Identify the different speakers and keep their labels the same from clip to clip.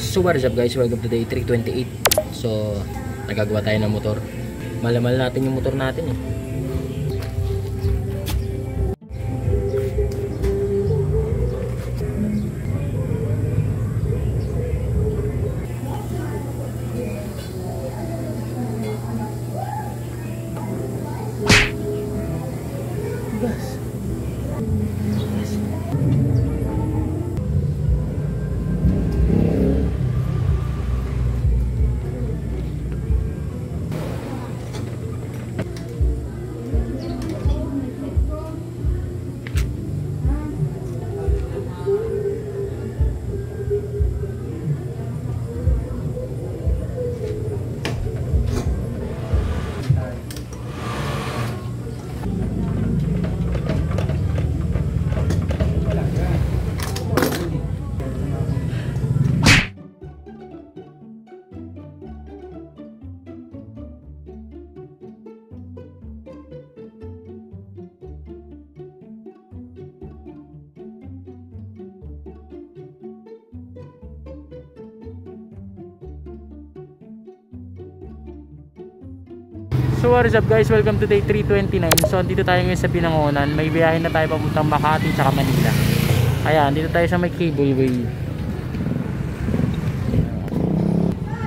Speaker 1: So what is up guys, welcome to day 328. So nagagawa tayo ng motor. Malamal natin yung motor natin eh.
Speaker 2: So what is up guys, welcome to day 329. So dito tayo ngayon sa Binangonan. May biyahe na tayo papuntang Makati at Manila. Ayan, dito tayo sa may cableway.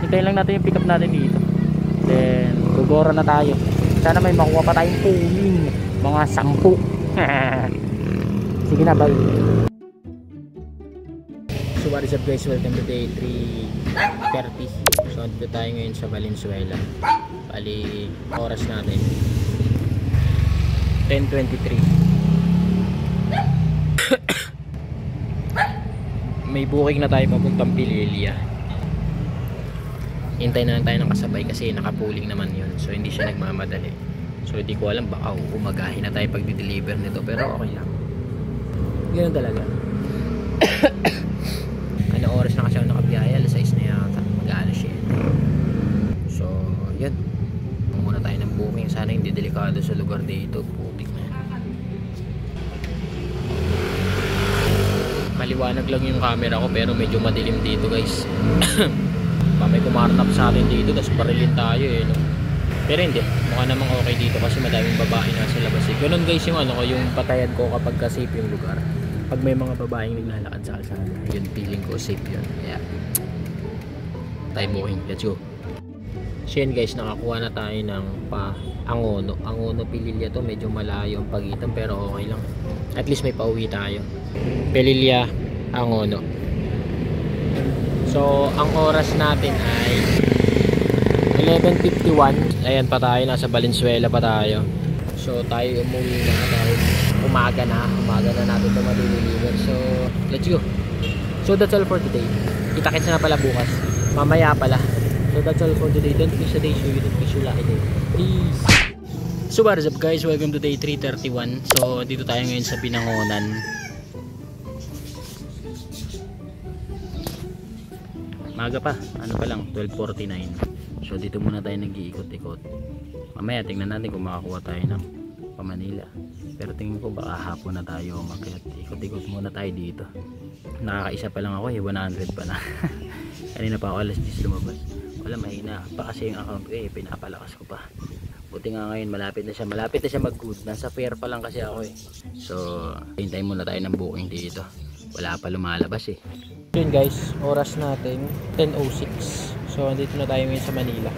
Speaker 2: Hintayin lang natin yung pick up natin dito. Then gugora na tayo. Sana may makuha pa tayong pulling. Mga 10. Sige na, bye.
Speaker 1: So what is up guys, welcome to day 330. So dito tayo ngayon sa Valenzuela. Bali, oras natin 10:23. May booking na tayo papuntang Pililya. Hintay na lang tayo ng kasabay kasi nakapuling naman yun. So hindi siya nagmamadali. So hindi ko alam, baka umagahin na tayo pag di-deliver nito. Pero okay lang. Ganun talaga. Ano oras na kasi ako nakabiyahe? Alas 6 na yata. Mag-aalas 7. So yun, muna tayo ng booking. Sana hindi delikado sa lugar dito. Putik na. Maliwanag lang yung camera ko pero medyo madilim dito guys. May kumartap sa atin dito tapos barilin tayo eh, no? Pero hindi, mukha namang okay dito kasi madaming babae nasa labas eh. Ganun guys yung ano ko, yung patayan ko kapag safe yung lugar. Pag may mga babaeng naglalakad sa kalsada, yun feeling ko safe yun. Yeah. Tayo booking, let's go. So yun guys, nakakuha na tayo ng Angono Pililya to. Medyo malayo ang pagitan pero okay lang. At least may pauwi tayo. Pililya, Angono. So ang oras natin ay 11:51. Ayan pa tayo, nasa Valenzuela pa tayo. So tayo umuwi na dahil umaga na natin ito madideliver. So let's go. So that's all for today. Kita-kits na pala bukas. Mamaya pala. So that's all for today. Don't miss a day. Show you don't miss your lucky day. Peace. So what is up guys, welcome to day 331. So dito tayo ngayon sa Binangonan. Maga pa, ano pa lang, 12:49. So dito muna tayo nag-iikot-ikot. Mamaya tingnan natin kung makakuha tayo ng pa-Manila. Pero tingin ko baka hapon na tayo umakyat. Ikot-ikot muna tayo dito. Nakakaisa pa lang ako eh, 100 pa na. Kanina pa ako alas 10 lumabas. Wala, mahina pa kasi yung account ko eh, pinapalakas ko pa. Buti nga ngayon malapit na siya mag-good. Nasa fair pa lang kasi ako eh. So hintayin muna tayo ng booking dito. Wala pa lumalabas eh.
Speaker 2: Yun guys, oras natin 10:06. So andito na tayo ngayon sa Manila.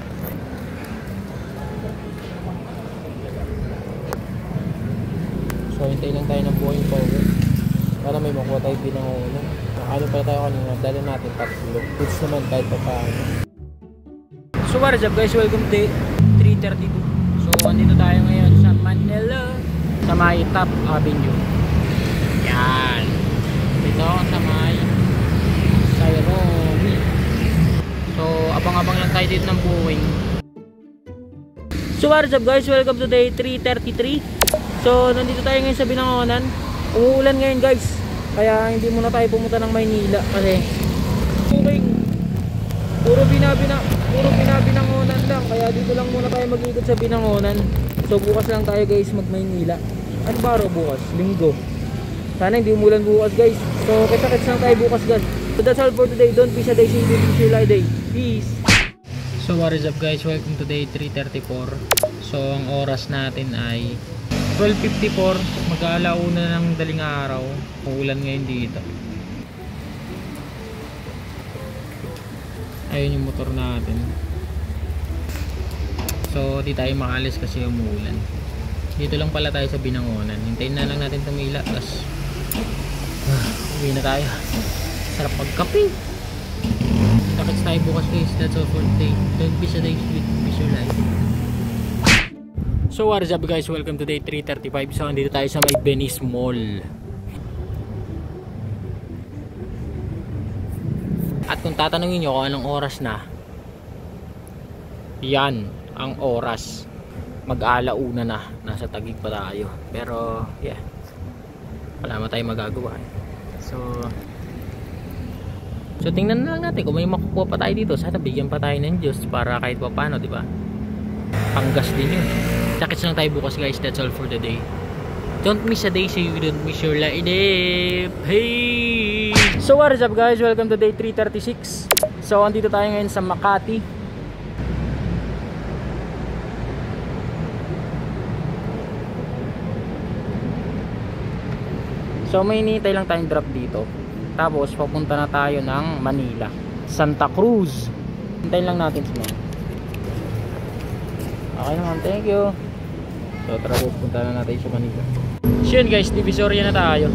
Speaker 2: So hintay lang tayo ng booking pa uwi para may makuha tayo Binangonan. Ano pa tayo kanina, dala natin tatlo. Goods naman kahit pa paano. So what is up guys, welcome to 332. So andito tayo ngayon sa Manila, sa may Top Avenue. Yan, dito sa may Nairobi. So abang-abang lang tayo dito ng booking. So what is up guys, welcome to day 333. So nandito tayo ngayon sa Binangonan. Umuulan ngayon guys, kaya hindi muna tayo pumunta ng Maynila kasi booking puro Binangonan lang, kaya dito lang muna tayo mag-ikot sa Binangonan. So bukas lang tayo guys mag Maynila. Ano ba araw bukas? Linggo. Sana hindi umulan bukas guys. So kita-kits lang tayo bukas guys. So that's all for today. Don't miss a day. See you later. Peace.
Speaker 1: So what is up guys, welcome to day 3:34. So ang oras natin ay 12:54, mag-aalauna ng daling araw. Uulan ngayon dito. Ayun yung motor natin. So di tayo makaalis kasi umuulan. Dito lang pala tayo sa Binangonan. Hintayin na lang natin tumila, tapos uwi na tayo. Sarap magkape. Nakits tayo bukas guys. That's all for today. Don't miss a day with your life. So what is up guys, welcome to day 3:35. So andito tayo sa may Venice Mall. At kung tatanungin nyo kung anong oras na, yan ang oras. Mag-alauna na. Nasa Taguig pa tayo. Pero yeah, wala naman tayong magagawa. So tingnan na lang natin kung may makukuha pa tayo dito. Sana bigyan pa tayo ng Diyos para kahit pa paano, di ba? Panggas din yun. Nakits lang tayo bukas guys. That's all for the day. Don't miss a day so you don't miss your life. Hey! So what is up guys? Welcome to day 3:36. So andito tayo ngayon sa Makati. So may hinihintay lang tayong drop dito. Tapos papunta na tayo ng Manila, Santa Cruz. Hintayin lang natin sila. Okay naman, thank you. So tara, punta na natin sa Manila. So yun guys, Divisoria na tayo.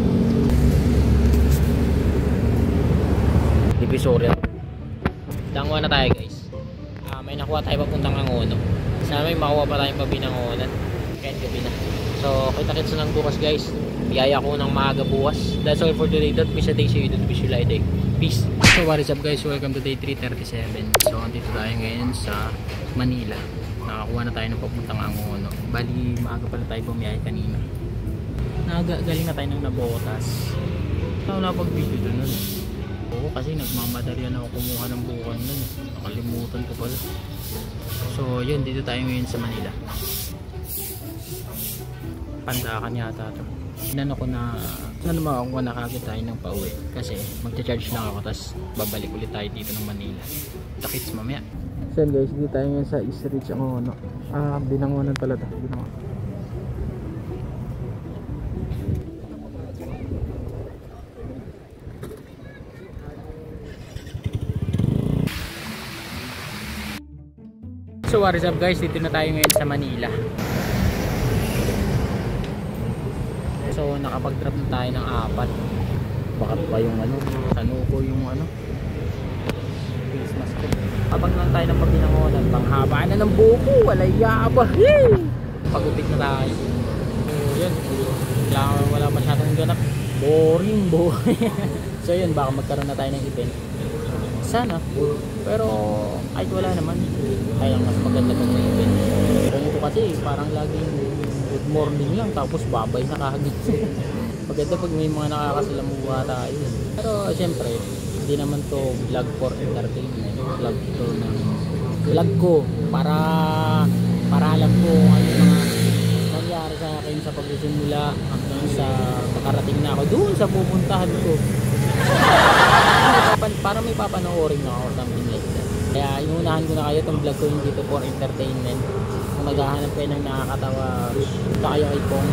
Speaker 1: Divisoria. Dangwa na tayo guys. May nakuha tayo papuntang Angono. Sana may makuha pa tayong Binangonan. Kahit gabi na. So kita-kits na lang bukas guys. Biyaya ko ng maaga bukas. That's all for today. Don't miss a day so you don't miss your life day. Peace. So what is up guys, welcome to day 3:37. So andito tayo ngayon sa Manila. Nakakuha na tayo ng papuntang Angono. Bali maaga pala tayo bumiyay kanina. Galing na tayo ng Nabotas. Ako napag-video doon nun. Oo, kasi nagmamadarian ako kumuha ng bukan nun. Nakalimutan ko pala. So yun, dito tayo ngayon sa Manila. Pandakan yata ito. Inano ko na sana makakuha na kagad tayo ng pauwi kasi magcha-charge lang ako, tapos babalik ulit tayo dito ng Manila. Takits mamaya. So guys, dito tayo ngayon sa East Ridge Angono. Binangonan pala ito. Binangonan. So what is up guys, dito na tayo ngayon sa Manila. So nakapag-drop na tayo ng 4. Bakit pa yung Sanuko yung Christmas tree. Habang lang tayo ng Binangonan, panghaba na ng buko, walay yaba. Pagupit na tayo. So yun, wala masyadong ganap. Boring. So yun, baka magkaroon na tayo ng event. Sana, pero kahit wala naman, kaya mas maganda pag may event. Pero ito kasi parang laging good morning lang tapos babay na kagad. Maganda pag may mga nakakasalamuha tayo. Pero siyempre, hindi naman to vlog for entertainment. Vlog ko para alam ko ano yung mga nangyari sa akin sa pagsisimula hanggang sa makarating na ako doon sa pupuntahan ko. Para may papanoorin na ako, something like that. Kaya inunahan ko na kayo itong vlog ko hindi to for entertainment. Kung naghahanap kayo ng nakakatawa, punta kayo kay Pong.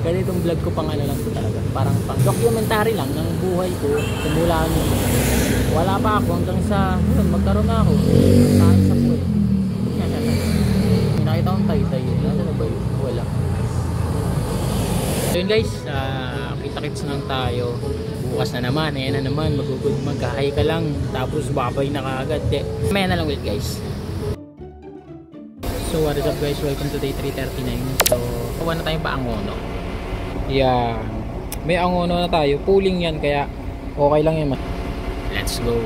Speaker 1: Kasi itong vlog ko pang lang ko talaga, parang pang documentary lang ng buhay ko simula nung wala pa ako hanggang sa magkaroon na ako kahit sa pool. Nakita akong tay-tay yun. Ano na ba yun? Wala. So yun guys, kita-kits lang tayo. Bukas na naman, ayan na naman, maghahay ka lang tapos babay na kaagad. Maya na lang ulit guys. So what is up guys, welcome to day 3:39. So kuha na tayong pa Angono. Yan, may Angono na tayo, pooling yan kaya okay lang yan. Let's go.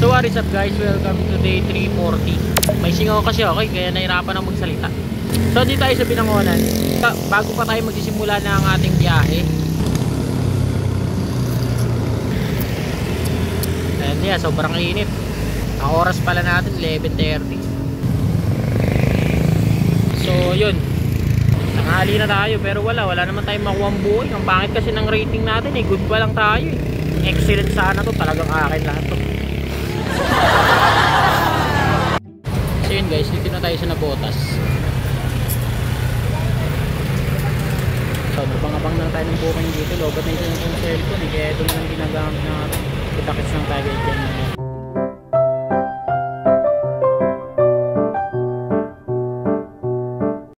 Speaker 1: So what is up guys, welcome to day 3:40. May singaw kasi ako kaya nahirapan ako magsalita. So dito tayo sa Binangonan. Bago pa tayo magsisimula na ang ating biyahe, and yeah, sobrang init. Ang oras pala natin 11:30. So yun, Tanghali na tayo pero wala naman tayong makuha ang buhay. Ang pangit kasi ng rating natin eh. Good pa lang tayo eh. Excellent sana to. Talagang akin lahat to. So yun guys, dito na tayo sa Nabotas. So nabang-abang na tayo ng booking dito. Lobat na ito ng cellphone eh. Kaya ito naman ginagamit natin. Kita-kits lang tayo dyan.